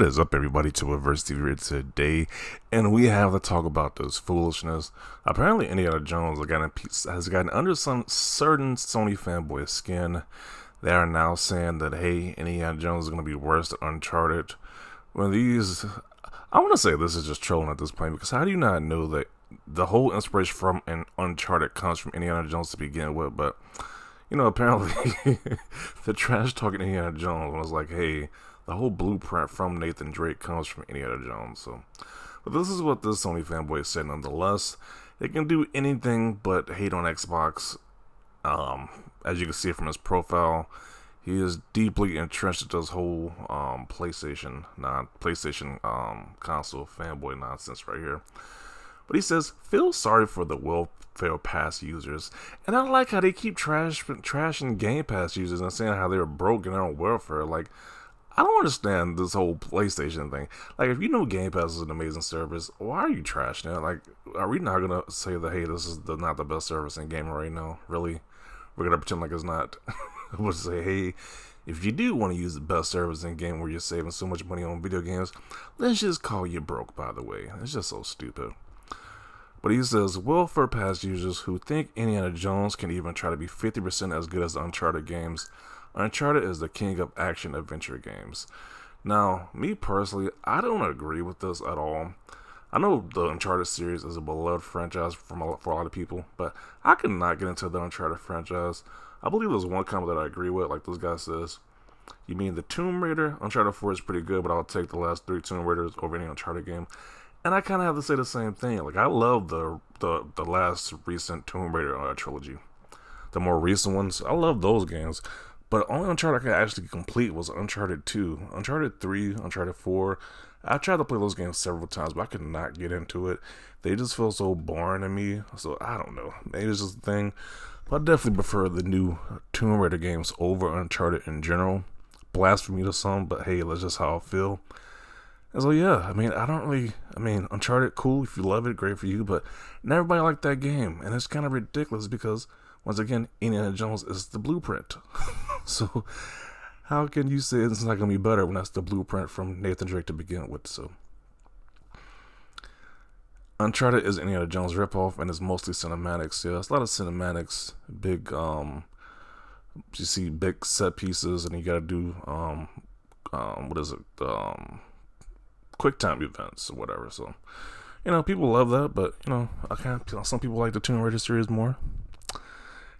What is up, everybody? To Adversity here today, and we have to talk about this foolishness. Apparently, Indiana Jones has gotten under some certain Sony fanboy skin. They are now saying that, hey, Indiana Jones is going to be worse than Uncharted. When I want to say this is just trolling at this point, because how do you not know that the whole inspiration from an Uncharted comes from Indiana Jones to begin with? But apparently, the trash talking Indiana Jones was like, hey, the whole blueprint from Nathan Drake comes from Indiana Jones. But this is what this Sony fanboy said nonetheless. They can do anything but hate on Xbox. As you can see from his profile, he is deeply entrenched in this whole PlayStation console fanboy nonsense right here. But he says, feel sorry for the welfare pass users. And I like how they keep trashing Game Pass users and saying how they're broke and they're on welfare. Like, I don't understand this whole PlayStation thing. Like, if you know Game Pass is an amazing service, why are you trashing it? Like, are we not going to say that, hey, this is not the best service in gaming right now? Really? We're going to pretend like it's not. We'll say, hey, if you do want to use the best service in game where you're saving so much money on video games, let's just call you broke, by the way. It's just so stupid. But he says, welfare pass users who think Indiana Jones can even try to be 50% as good as the Uncharted games. Uncharted is the king of action-adventure games. Now, me personally, I don't agree with this at all. I know the Uncharted series is a beloved franchise for a lot of people, but I could not get into the Uncharted franchise. I believe there's one comment that I agree with, like this guy says, you mean the Tomb Raider? Uncharted 4 is pretty good, but I'll take the last 3 Tomb Raiders over any Uncharted game. And I kind of have to say the same thing. Like, I love the last recent Tomb Raider trilogy. The more recent ones, I love those games. But only Uncharted I could actually complete was Uncharted 2. Uncharted 3, Uncharted 4. I tried to play those games several times, but I could not get into it. They just feel so boring to me. So, I don't know. Maybe it's just a thing. But I definitely prefer the new Tomb Raider games over Uncharted in general. Blasphemy to some, but hey, that's just how I feel. And so, yeah, Uncharted, cool. If you love it, great for you. But not everybody liked that game. And it's kind of ridiculous because, once again, Indiana Jones is the blueprint. So, how can you say it's not going to be better when that's the blueprint from Nathan Drake to begin with? So, Uncharted is Indiana Jones ripoff, and it's mostly cinematics. Yeah, it's a lot of cinematics, big, you see big set pieces, and you got to do, quick time events or whatever. So, people love that, but, some people like the Tomb Raider series more.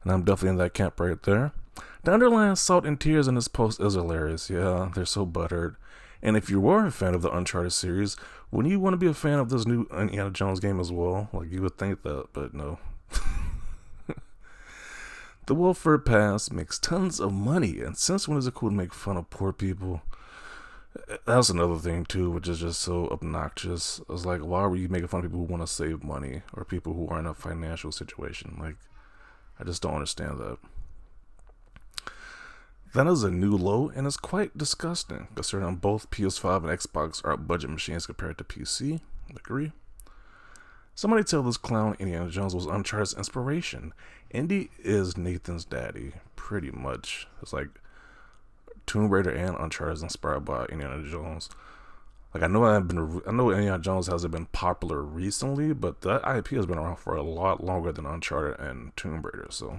And I'm definitely in that camp right there. The underlying salt and tears in this post is hilarious. Yeah, they're so buttered. And if you were a fan of the Uncharted series, wouldn't you want to be a fan of this new Indiana Jones game as well? Like, you would think that, but no. The welfare pass makes tons of money. And since when is it cool to make fun of poor people? That's another thing, too, which is just so obnoxious. It's like, why were you making fun of people who want to save money? Or people who are in a financial situation? Like, I just don't understand that. That is a new low, and it's quite disgusting, considering both PS5 and Xbox are budget machines compared to PC. Agree? Somebody tell this clown Indiana Jones was Uncharted's inspiration. Indy is Nathan's daddy, pretty much. It's like Tomb Raider and Uncharted is inspired by Indiana Jones. Like, I know Indiana Jones hasn't been popular recently, but that IP has been around for a lot longer than Uncharted and Tomb Raider, so.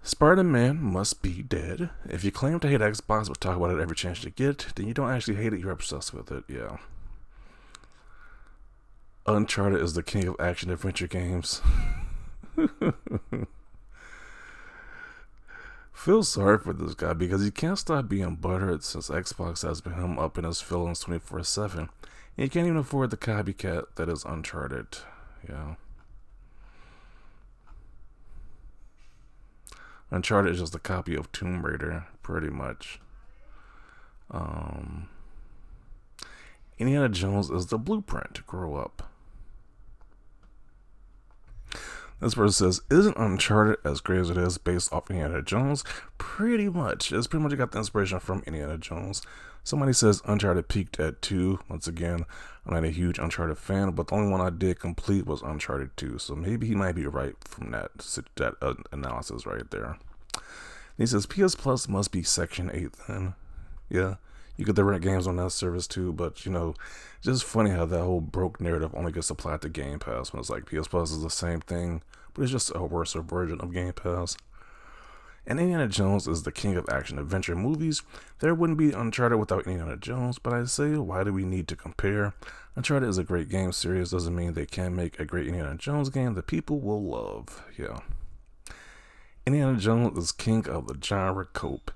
Spider-Man must be dead. If you claim to hate Xbox but talk about it every chance you get, then you don't actually hate it, you're obsessed with it, yeah. Uncharted is the king of action-adventure games. Feel sorry for this guy because he can't stop being butthurt since Xbox has been him up in his feelings 24/7. And he can't even afford the copycat that is Uncharted. Yeah. Uncharted is just a copy of Tomb Raider, pretty much. Indiana Jones is the blueprint to grow up. This person says, isn't Uncharted as great as it is based off Indiana Jones? Pretty much. It's pretty much got the inspiration from Indiana Jones. Somebody says Uncharted peaked at 2. Once again, I'm not a huge Uncharted fan, but the only one I did complete was Uncharted 2. So maybe he might be right from that analysis right there. He says PS Plus must be Section 8 then. Yeah, you get the rent games on that service too, but it's just funny how that whole broke narrative only gets applied to Game Pass when it's like PS Plus is the same thing, but it's just a worse version of Game Pass. And Indiana Jones is the king of action adventure movies. There wouldn't be Uncharted without Indiana Jones, but I say, why do we need to compare? Uncharted is a great game series, doesn't mean they can't make a great Indiana Jones game that people will love. Yeah. Indiana Jones is king of the genre cope.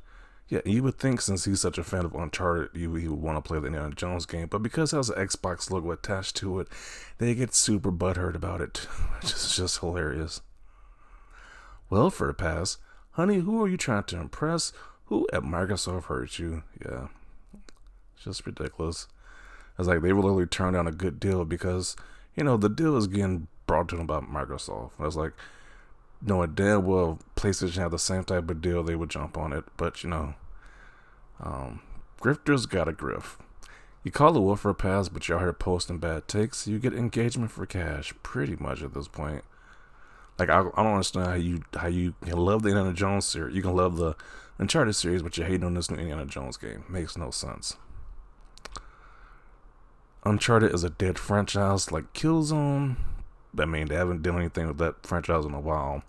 Yeah, you would think since he's such a fan of Uncharted, he would want to play the Indiana Jones game, but because it has an Xbox logo attached to it, they get super butthurt about it, which is just hilarious. Welfare Pass? Honey, who are you trying to impress? Who at Microsoft hurt you? Yeah, it's just ridiculous. It's like they will literally turn down a good deal because, the deal is getting brought to them by Microsoft. It's like, knowing damn well PlayStation had the same type of deal, they would jump on it. But, grifters got a grift. You call it Welfare Pass, but you're out here posting bad takes. You get engagement for cash, pretty much at this point. Like, I don't understand how you can love the Indiana Jones series. You can love the Uncharted series, but you're hating on this new Indiana Jones game. Makes no sense. Uncharted is a dead franchise like Killzone. I mean, they haven't done anything with that franchise in a while.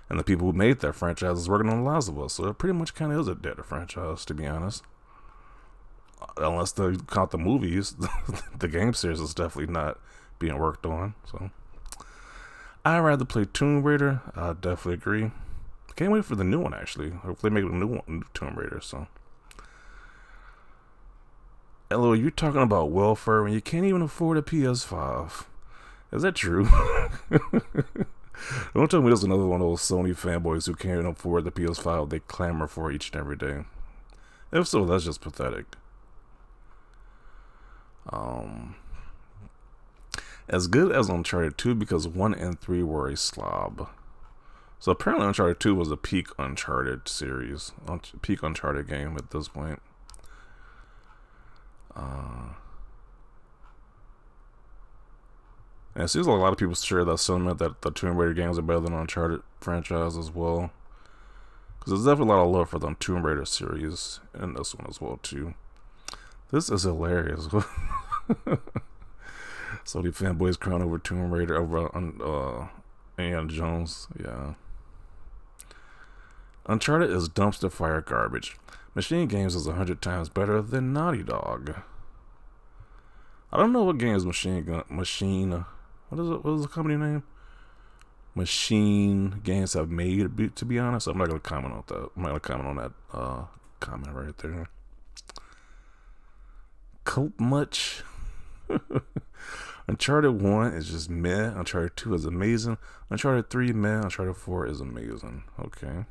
And the people who made that franchise is working on The Last of Us. So it pretty much kind of is a dead franchise, to be honest. Unless they count the movies. The game series is definitely not being worked on. So I'd rather play Tomb Raider. I definitely agree. Can't wait for the new one, actually. Hopefully they make a new Tomb Raider. So, hello, you're talking about welfare when you can't even afford a PS5. Is that true? Don't tell me there's another one of those Sony fanboys who can't even afford the PS5 they clamor for each and every day. If so, that's just pathetic. As good as Uncharted 2 because 1 and 3 were a slob. So apparently Uncharted 2 was a peak Uncharted series. Peak Uncharted game at this point. And it seems like a lot of people share that sentiment that the Tomb Raider games are better than Uncharted franchise as well. Because there's definitely a lot of love for the Tomb Raider series and this one as well too. This is hilarious. Sony fanboys crown over Tomb Raider over Indiana Jones. Yeah. Uncharted is dumpster fire garbage. Machine Games is 100 times better than Naughty Dog. I don't know what games Machine. What is the company name? Machine Games have made. To be honest, I'm not gonna comment on that. I'm not gonna comment on that comment right there. Cope much. Uncharted 1 is just meh. Uncharted 2 is amazing. Uncharted 3 meh. Uncharted 4 is amazing. Okay.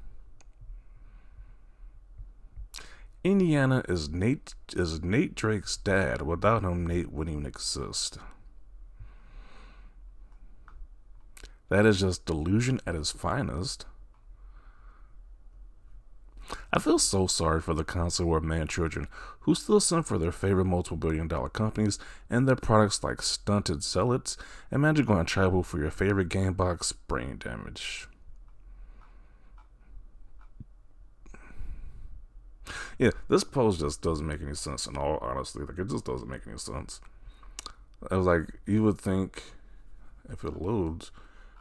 Indiana is Nate Drake's dad. Without him, Nate wouldn't even exist. That is just delusion at its finest. I feel so sorry for the console war man children who still send for their favorite multiple billion-dollar companies and their products like stunted zealots. Imagine going tribal for your favorite game box. Brain damage. Yeah, this post just doesn't make any sense in all honesty. Like, it just doesn't make any sense. I was like, you would think, if it loads,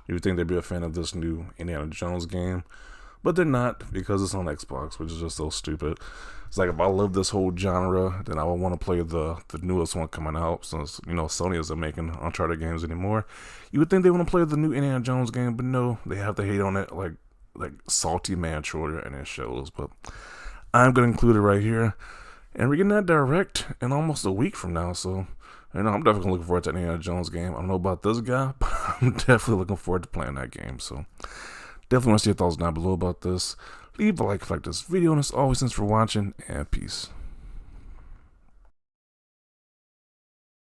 you would think they'd be a fan of this new Indiana Jones game. But they're not, because it's on Xbox, which is just so stupid. It's like, if I love this whole genre, then I would want to play the newest one coming out, since, Sony isn't making Uncharted games anymore. You would think they want to play the new Indiana Jones game, but no, they have to hate on it like salty man children, and it shows. But I'm going to include it right here. And we're getting that direct in almost a week from now, so I'm definitely looking forward to Indiana Jones game. I don't know about this guy, but I'm definitely looking forward to playing that game, so definitely want to see your thoughts down below about this. Leave a like if you like this video, and as always, thanks for watching, and peace.